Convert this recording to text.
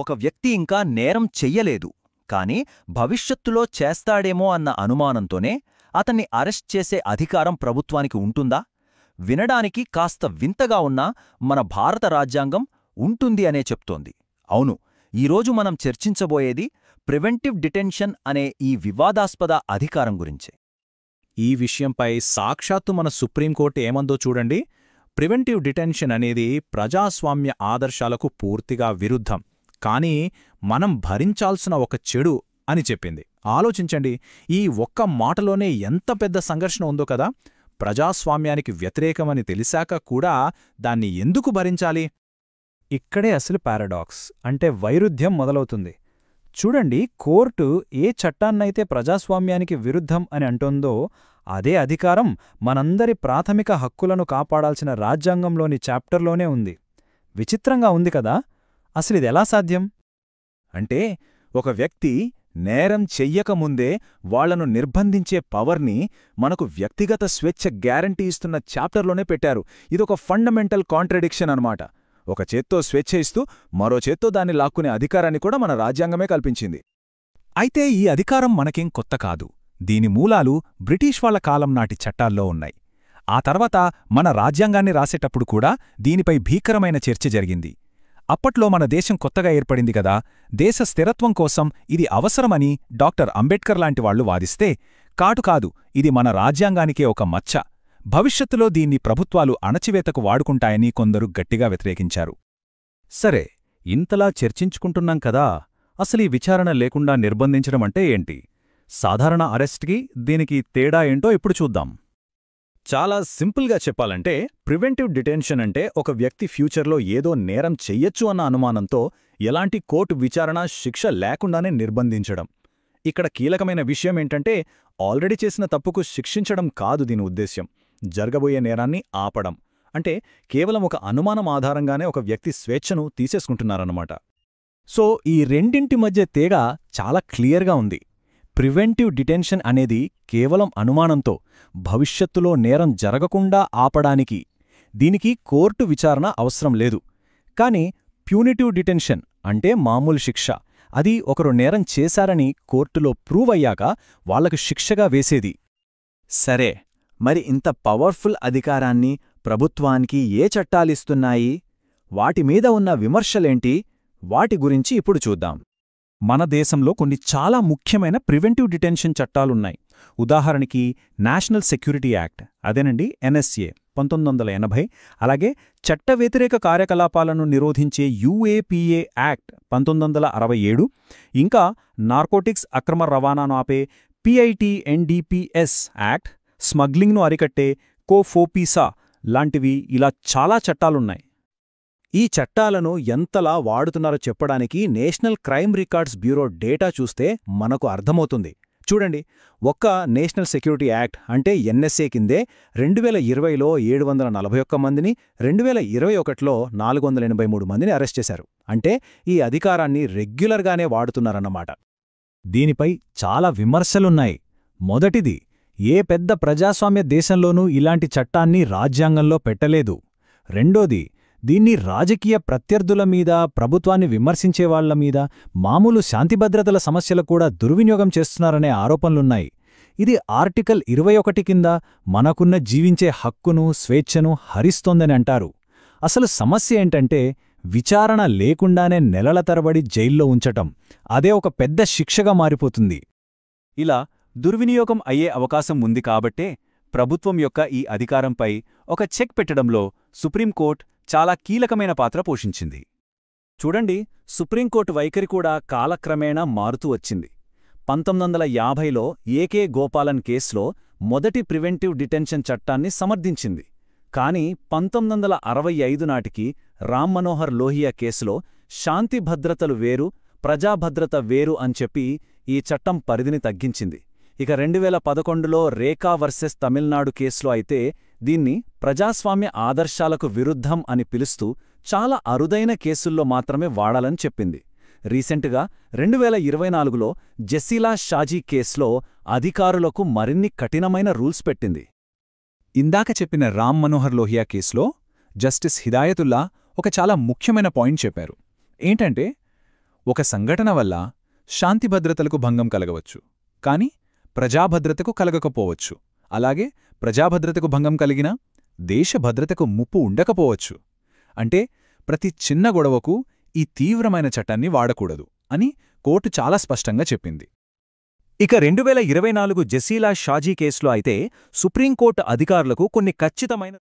ఒక వ్యక్తి ఇంకా నేరం చెయ్యలేదు, కాని భవిష్యత్తులో చేస్తాడేమో అన్న అనుమానంతోనే అతన్ని అరెస్ట్ చేసే అధికారం ప్రభుత్వానికి ఉంటుందా? వినడానికి కాస్త వింతగా ఉన్నా మన భారత రాజ్యాంగం ఉంటుంది అనే చెప్తోంది. అవును, ఈరోజు మనం చర్చించబోయేది ప్రివెంటివ్ డిటెన్షన్ అనే ఈ వివాదాస్పద అధికారం గురించే. ఈ విషయంపై సాక్షాత్తు మన సుప్రీంకోర్టు ఏమందో చూడండి. ప్రివెంటివ్ డిటెన్షన్ అనేది ప్రజాస్వామ్య ఆదర్శాలకు పూర్తిగా విరుద్ధం, కానీ మనం భరించాల్సిన ఒక చెడు అని చెప్పింది. ఆలోచించండి, ఈ ఒక్క మాటలోనే ఎంత పెద్ద సంఘర్షణ ఉందో కదా. ప్రజాస్వామ్యానికి వ్యతిరేకమని తెలిసాక కూడా దాన్ని ఎందుకు భరించాలి? ఇక్కడే అసలు పారాడాక్స్ అంటే వైరుధ్యం మొదలవుతుంది. చూడండి, కోర్టు ఏ చట్టాన్నైతే ప్రజాస్వామ్యానికి విరుద్ధం అని అంటోందో అదే అధికారం మనందరి ప్రాథమిక హక్కులను కాపాడాల్సిన రాజ్యాంగంలోని చాప్టర్లోనే ఉంది. విచిత్రంగా ఉంది కదా. అసలిదెలా సాధ్యం? అంటే ఒక వ్యక్తి నేరం చెయ్యకముందే వాళ్లను నిర్బంధించే పవర్ని మనకు వ్యక్తిగత స్వేచ్ఛ గ్యారంటీ ఇస్తున్న చాప్టర్లోనే పెట్టారు. ఇదొక ఫండమెంటల్ కాంట్రడిక్షన్ అన్నమాట. ఒక చేత్తో స్వేచ్ఛ ఇస్తూ మరో చేత్తో దాన్ని లాక్కునే అధికారాన్ని కూడా మన రాజ్యాంగమే కల్పించింది. అయితే ఈ అధికారం మనకేం కొత్త కాదు. దీని మూలాలు బ్రిటిష్ వాళ్ల కాలం నాటి చట్టాల్లో ఉన్నాయి. ఆ తర్వాత మన రాజ్యాంగాన్ని రాసేటప్పుడు కూడా దీనిపై భీకరమైన చర్చ జరిగింది. అప్పట్లో మన దేశం కొత్తగా ఏర్పడింది కదా, దేశ స్థిరత్వం కోసం ఇది అవసరమని డాక్టర్ అంబేడ్కర్ లాంటివాళ్లు వాదిస్తే, కాదు, ఇది మన రాజ్యాంగానికే ఒక మచ్చ, భవిష్యత్తులో దీన్ని ప్రభుత్వాలు అణచివేతకు వాడుకుంటాయని కొందరు గట్టిగా వ్యతిరేకించారు. సరే, ఇంతలా చర్చించుకుంటున్నాం కదా, అసలీ విచారణ లేకుండా నిర్బంధించడమంటే ఏంటి? సాధారణ అరెస్ట్కి దీనికి తేడా ఏంటో ఇప్పుడు చూద్దాం. చాలా సింపుల్గా చెప్పాలంటే, ప్రివెంటివ్ డిటెన్షన్ అంటే ఒక వ్యక్తి ఫ్యూచర్లో ఏదో నేరం చెయ్యొచ్చు అన్న అనుమానంతో ఎలాంటి కోర్టు విచారణ, శిక్ష లేకుండానే నిర్బంధించడం. ఇక్కడ కీలకమైన విషయమేంటంటే, ఆల్రెడీ చేసిన తప్పుకు శిక్షించడం కాదు దీని ఉద్దేశ్యం, జరగబోయే నేరాన్ని ఆపడం. అంటే కేవలం ఒక అనుమానం ఆధారంగానే ఒక వ్యక్తి స్వేచ్ఛను తీసేసుకుంటున్నారన్నమాట. సో ఈ రెండింటి మధ్య తేడా చాలా క్లియర్గా ఉంది. ప్రివెంటివ్ డిటెన్షన్ అనేది కేవలం అనుమానంతో భవిష్యత్తులో నేరం జరగకుండా ఆపడానికి, దీనికి కోర్టు విచారణ అవసరం లేదు. కాని ప్యూనిటివ్ డిటెన్షన్ అంటే మామూలు శిక్ష, అది ఒకరు నేరం చేశారని కోర్టులో ప్రూవ్ అయ్యాక వాళ్లకు శిక్షగా వేసేది. సరే, మరి ఇంత పవర్ఫుల్ అధికారాన్ని ప్రభుత్వానికి ఏ చట్టాలిస్తున్నాయి? వాటిమీద ఉన్న విమర్శలేంటి? వాటి గురించి ఇప్పుడు చూద్దాం. మన దేశంలో కొన్ని చాలా ముఖ్యమైన ప్రివెంటివ్ డిటెన్షన్ చట్టాలున్నాయి. ఉదాహరణకి నేషనల్ సెక్యూరిటీ యాక్ట్, అదేనండి ఎన్ఎస్ఏ 1980, అలాగే చట్ట వ్యతిరేక కార్యకలాపాలను నిరోధించే యుఏపీఏ యాక్ట్ 1967, ఇంకా నార్కోటిక్స్ అక్రమ రవాణాను ఆపే పిఐటిఎన్డిపిఎస్ యాక్ట్, స్మగ్లింగ్ను అరికట్టే కోఫోపీసా లాంటివి, ఇలా చాలా చట్టాలున్నాయి. ఈ చట్టాలను ఎంతలా వాడుతున్నారో చెప్పడానికి national crime records bureau data చూస్తే మనకు అర్థమవుతుంది. చూడండి, ఒక్క నేషనల్ సెక్యూరిటీ యాక్ట్ అంటే ఎన్ఎస్ఏ కిందే 2020లో 741 మందిని, 2021లో 483 మందిని అరెస్ట్ చేశారు. అంటే ఈ అధికారాన్ని రెగ్యులర్గానే వాడుతున్నారన్నమాట. దీనిపై చాలా విమర్శలున్నాయి. మొదటిది, ఏ పెద్ద ప్రజాస్వామ్య దేశంలోనూ ఇలాంటి చట్టాన్ని రాజ్యాంగంలో పెట్టలేదు. రెండోది, దీన్ని రాజకీయ ప్రత్యర్థుల మీద, ప్రభుత్వాన్ని విమర్శించేవాళ్ల మీద, మామూలు శాంతిభద్రతల సమస్యలు కూడా దుర్వినియోగం చేస్తున్నారనే ఆరోపణలున్నాయి. ఇది ఆర్టికల్ 21 కింద మనకున్న జీవించే హక్కును, స్వేచ్ఛను హరిస్తోందని అంటారు. అసలు సమస్య ఏంటంటే, విచారణ లేకుండానే నెలల తరబడి జైల్లో ఉంచటం, అదే ఒక పెద్ద శిక్షగా మారిపోతుంది. ఇలా దుర్వినియోగం అయ్యే అవకాశం ఉంది కాబట్టే ప్రభుత్వం యొక్క ఈ అధికారంపై ఒక చెక్ పెట్టడంలో సుప్రీంకోర్టు చాలా కీలకమైన పాత్ర పోషించింది. చూడండి, సుప్రీంకోర్టు వైఖరి కూడా కాలక్రమేణా మారుతూ వచ్చింది. 1950లో ఏకే గోపాలన్ కేసులో మొదటి ప్రివెంటివ్ డిటెన్షన్ చట్టాన్ని సమర్థించింది. కాని 1965 నాటికి రామ్ మనోహర్ లోహియా కేసులో శాంతి భద్రతలు వేరు, ప్రజాభద్రత వేరు అని చెప్పి ఈ చట్టం పరిధిని తగ్గించింది. ఇక 2011లో రేఖా వర్సెస్ తమిళనాడు కేసులో అయితే దీన్ని ప్రజాస్వామ్య ఆదర్శాలకు విరుద్ధం అని పిలుస్తూ చాలా అరుదైన కేసుల్లో మాత్రమే వాడాలని చెప్పింది. రీసెంట్గా 2024లో జెసిలా షాజీ కేసులో అధికారులకు మరిన్ని కఠినమైన రూల్స్ పెట్టింది. ఇందాక చెప్పిన రామ్ మనోహర్ లోహియా కేసులో జస్టిస్ హిదాయతుల్లా ఒక చాలా ముఖ్యమైన పాయింట్ చెప్పారు. ఏంటంటే, ఒక సంఘటన వల్ల శాంతిభద్రతలకు భంగం కలగవచ్చు, కాని ప్రజాభద్రతకు కలగకపోవచ్చు. అలాగే ప్రజాభద్రతకు భంగం కలిగినా దేశ భద్రతకు ముప్పు ఉండకపోవచ్చు. అంటే ప్రతి చిన్న గొడవకు ఈ తీవ్రమైన చట్టాన్ని వాడకూడదు అని కోర్టు చాలా స్పష్టంగా చెప్పింది. ఇక 2024 జసీలా షాజీ కేసులో అయితే సుప్రీంకోర్టు అధికారులకు కొన్ని ఖచ్చితమైన